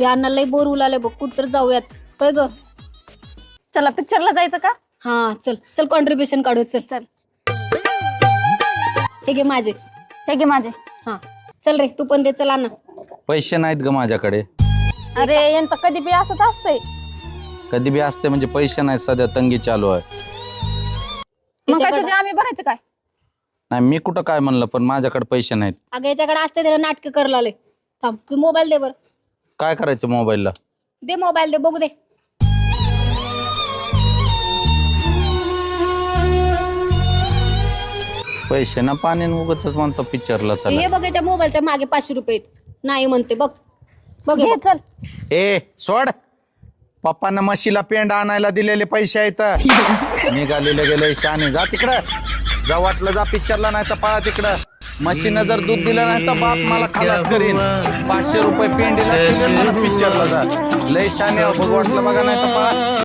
यांना लय बोर उलाले बघ, कुठ तर जाऊयात काय ग. चला पिक्चरला जायचं का? हा चल चल, कॉन्ट्रीब्युशन काढू चल. चल. हे घे माझे. हे घे माझे. हा चल रे, तू पण दे. चला ना. पैसे नाहीत ग माझ्याकडे. अरे यांचं कधी बी असंच असतंय. कधी बी असते म्हणजे पैसे नाहीत, सध्या तंगी चालू आहे. मग काय तुझे आम्ही भरायचं काय? नाही मी कुठं काय म्हणलं, पण माझ्याकडे पैसे नाहीत. अगं याच्याकडे असते, त्याला नाटक करायला आले. थांब, तू मोबाईल दे बर. काय करायचं मोबाईलला? दे मोबाईल, दे बघू दे. पैसे ना पाणी उगतच म्हणतो पिक्चरला चला. हे बघ, याच्या मोबाईलच्या मागे 500 रुपये आहेत. नाही म्हणते बघ. बघ हे घे बघ. चल. ए सोड, पप्पांना म्हशीला पेंड आणायला दिलेले पैसे आहेत. निघालेले गेले शाने. जा तिकडं, जा वाटलं जा पिक्चरला, नाही तर पळा तिकडं. म्हशीनं जर दूध दिलं नाही तर बाप मला खलास करीन. 500 रुपये पेंडीला पिक्चरला जा. लय शाने बघ, वाटलं बघा नाही तर पळा.